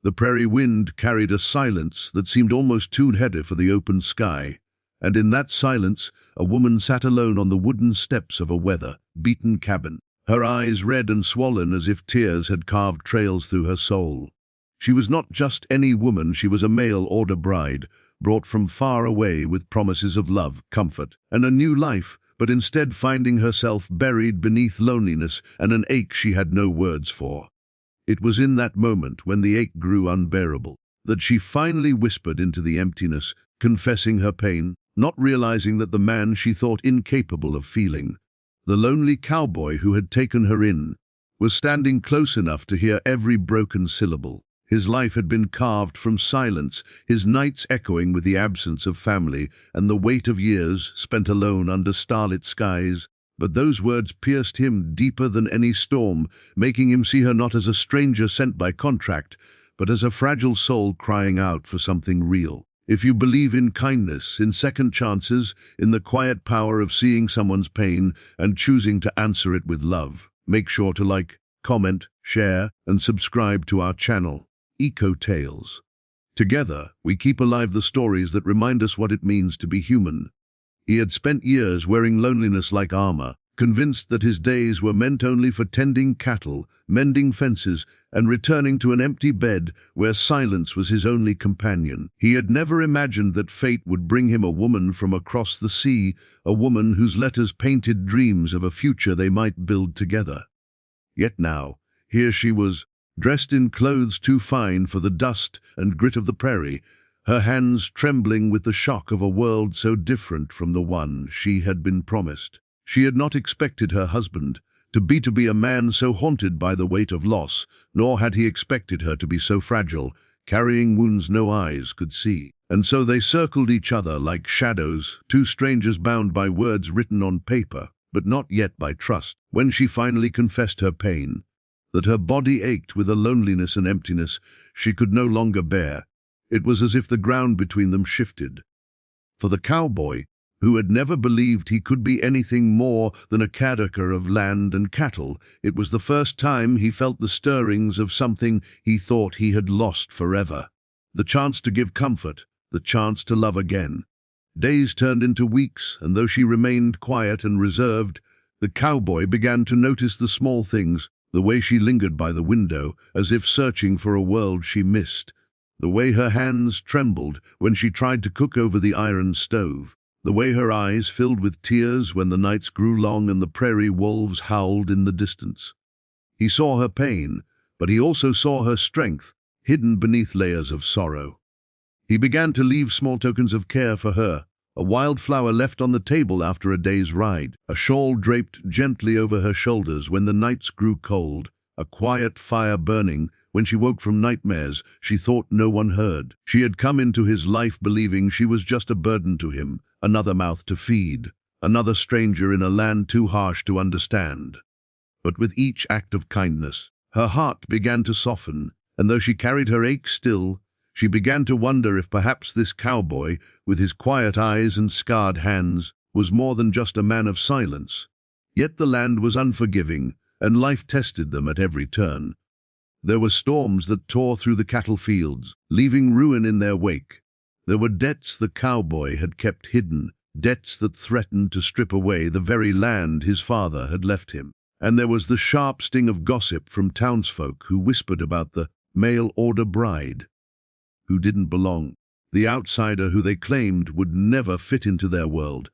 The prairie wind carried a silence that seemed almost too heavy for the open sky, and in that silence a woman sat alone on the wooden steps of a weather-beaten cabin, her eyes red and swollen as if tears had carved trails through her soul. She was not just any woman, she was a mail-order bride, brought from far away with promises of love, comfort, and a new life, but instead finding herself buried beneath loneliness and an ache she had no words for. It was in that moment, when the ache grew unbearable, that she finally whispered into the emptiness, confessing her pain, not realizing that the man she thought incapable of feeling, the lonely cowboy who had taken her in, was standing close enough to hear every broken syllable. His life had been carved from silence, his nights echoing with the absence of family and the weight of years spent alone under starlit skies. But those words pierced him deeper than any storm, making him see her not as a stranger sent by contract, but as a fragile soul crying out for something real. If you believe in kindness, in second chances, in the quiet power of seeing someone's pain and choosing to answer it with love, make sure to like, comment, share, and subscribe to our channel, Eco Tales. Together, we keep alive the stories that remind us what it means to be human. He had spent years wearing loneliness like armor, convinced that his days were meant only for tending cattle, mending fences, and returning to an empty bed where silence was his only companion. He had never imagined that fate would bring him a woman from across the sea, a woman whose letters painted dreams of a future they might build together. Yet now, here she was, dressed in clothes too fine for the dust and grit of the prairie, her hands trembling with the shock of a world so different from the one she had been promised. She had not expected her husband to be a man so haunted by the weight of loss, nor had he expected her to be so fragile, carrying wounds no eyes could see. And so they circled each other like shadows, two strangers bound by words written on paper, but not yet by trust. When she finally confessed her pain, that her body ached with a loneliness and emptiness she could no longer bear, it was as if the ground between them shifted. For the cowboy, who had never believed he could be anything more than a caretaker of land and cattle, it was the first time he felt the stirrings of something he thought he had lost forever. The chance to give comfort, the chance to love again. Days turned into weeks, and though she remained quiet and reserved, the cowboy began to notice the small things, the way she lingered by the window, as if searching for a world she missed, the way her hands trembled when she tried to cook over the iron stove, the way her eyes filled with tears when the nights grew long and the prairie wolves howled in the distance. He saw her pain, but he also saw her strength, hidden beneath layers of sorrow. He began to leave small tokens of care for her, a wildflower left on the table after a day's ride, a shawl draped gently over her shoulders when the nights grew cold, a quiet fire burning when she woke from nightmares she thought no one heard. She had come into his life believing she was just a burden to him, another mouth to feed, another stranger in a land too harsh to understand. But with each act of kindness, her heart began to soften, and though she carried her ache still, she began to wonder if perhaps this cowboy, with his quiet eyes and scarred hands, was more than just a man of silence. Yet the land was unforgiving, and life tested them at every turn. There were storms that tore through the cattle fields, leaving ruin in their wake. There were debts the cowboy had kept hidden, debts that threatened to strip away the very land his father had left him. And there was the sharp sting of gossip from townsfolk who whispered about the mail-order bride, who didn't belong, the outsider who they claimed would never fit into their world.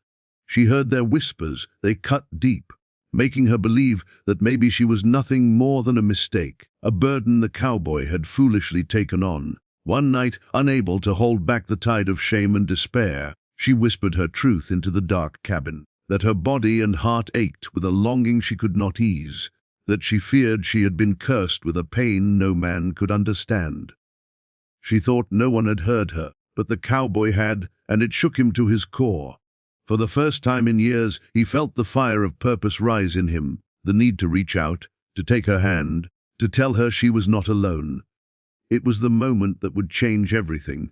She heard their whispers, they cut deep, making her believe that maybe she was nothing more than a mistake, a burden the cowboy had foolishly taken on. One night, unable to hold back the tide of shame and despair, she whispered her truth into the dark cabin, that her body and heart ached with a longing she could not ease, that she feared she had been cursed with a pain no man could understand. She thought no one had heard her, but the cowboy had, and it shook him to his core. For the first time in years, he felt the fire of purpose rise in him, the need to reach out, to take her hand, to tell her she was not alone. It was the moment that would change everything.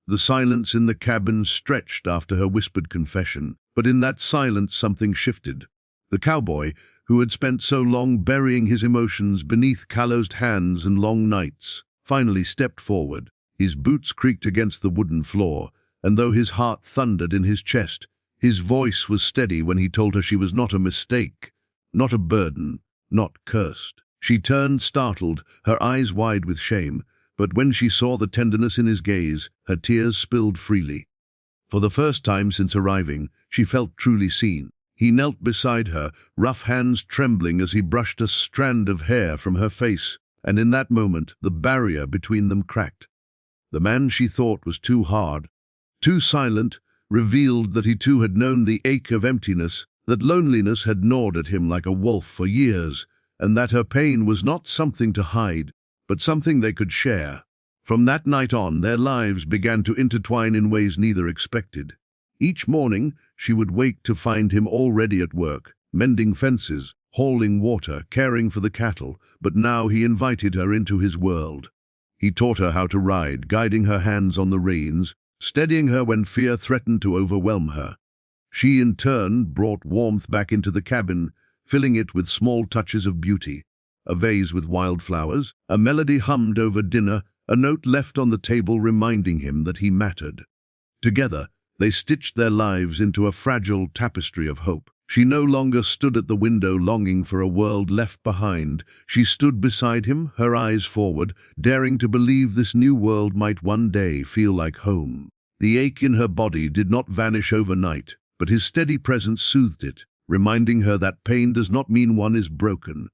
The silence in the cabin stretched after her whispered confession, but in that silence something shifted. The cowboy, who had spent so long burying his emotions beneath callosed hands and long nights, finally stepped forward. His boots creaked against the wooden floor, and though his heart thundered in his chest, his voice was steady when he told her she was not a mistake, not a burden, not cursed. She turned startled, her eyes wide with shame, but when she saw the tenderness in his gaze, her tears spilled freely. For the first time since arriving, she felt truly seen. He knelt beside her, rough hands trembling as he brushed a strand of hair from her face, and in that moment the barrier between them cracked. The man she thought was too hard, too silent, revealed that he too had known the ache of emptiness, that loneliness had gnawed at him like a wolf for years, and that her pain was not something to hide, but something they could share. From that night on, their lives began to intertwine in ways neither expected. Each morning, she would wake to find him already at work, mending fences, hauling water, caring for the cattle, but now he invited her into his world. He taught her how to ride, guiding her hands on the reins, steadying her when fear threatened to overwhelm her. She, in turn, brought warmth back into the cabin, filling it with small touches of beauty. A vase with wildflowers, a melody hummed over dinner, a note left on the table reminding him that he mattered. Together, they stitched their lives into a fragile tapestry of hope. She no longer stood at the window longing for a world left behind. She stood beside him, her eyes forward, daring to believe this new world might one day feel like home. The ache in her body did not vanish overnight, but his steady presence soothed it, reminding her that pain does not mean one is broken.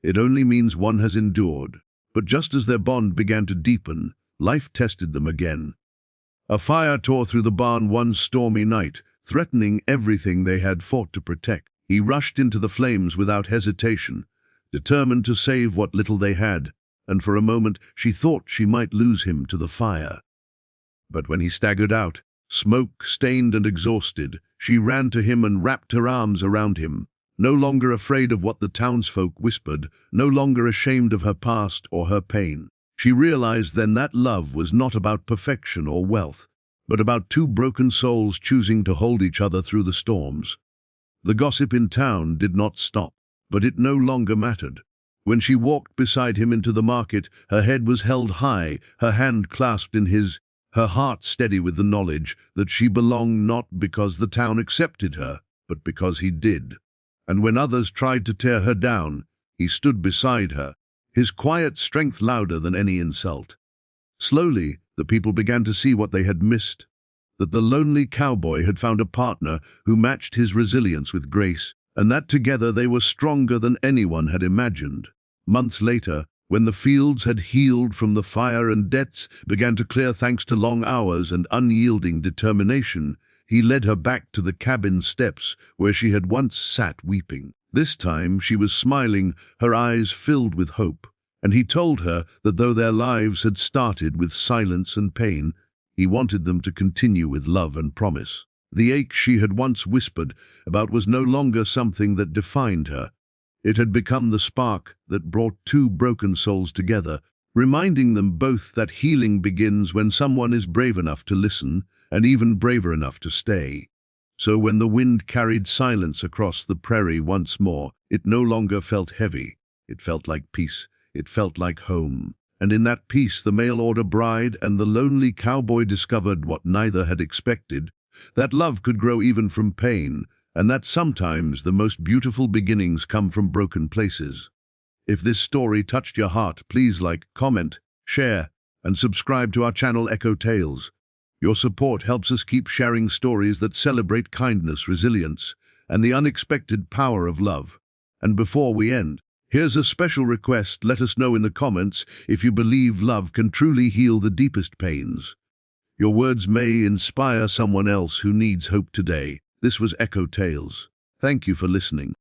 It only means one has endured. But just as their bond began to deepen, life tested them again. A fire tore through the barn one stormy night, threatening everything they had fought to protect. He rushed into the flames without hesitation, determined to save what little they had, and for a moment she thought she might lose him to the fire. But when he staggered out, smoke-stained and exhausted, she ran to him and wrapped her arms around him, no longer afraid of what the townsfolk whispered, no longer ashamed of her past or her pain. She realized then that love was not about perfection or wealth, but about two broken souls choosing to hold each other through the storms. The gossip in town did not stop, but it no longer mattered. When she walked beside him into the market, her head was held high, her hand clasped in his, her heart steady with the knowledge that she belonged not because the town accepted her, but because he did. And when others tried to tear her down, he stood beside her, his quiet strength louder than any insult. Slowly, the people began to see what they had missed, that the lonely cowboy had found a partner who matched his resilience with grace, and that together they were stronger than anyone had imagined. Months later, when the fields had healed from the fire and debts began to clear thanks to long hours and unyielding determination, he led her back to the cabin steps where she had once sat weeping. This time she was smiling, her eyes filled with hope, and he told her that though their lives had started with silence and pain, he wanted them to continue with love and promise. The ache she had once whispered about was no longer something that defined her. It had become the spark that brought two broken souls together, reminding them both that healing begins when someone is brave enough to listen and even braver enough to stay. So when the wind carried silence across the prairie once more, it no longer felt heavy. It felt like peace. It felt like home. And in that peace, the mail-order bride and the lonely cowboy discovered what neither had expected, that love could grow even from pain, and that sometimes the most beautiful beginnings come from broken places. If this story touched your heart, please like, comment, share, and subscribe to our channel Echo Tales. Your support helps us keep sharing stories that celebrate kindness, resilience, and the unexpected power of love. And before we end, here's a special request. Let us know in the comments if you believe love can truly heal the deepest pains. Your words may inspire someone else who needs hope today. This was Echo Tales. Thank you for listening.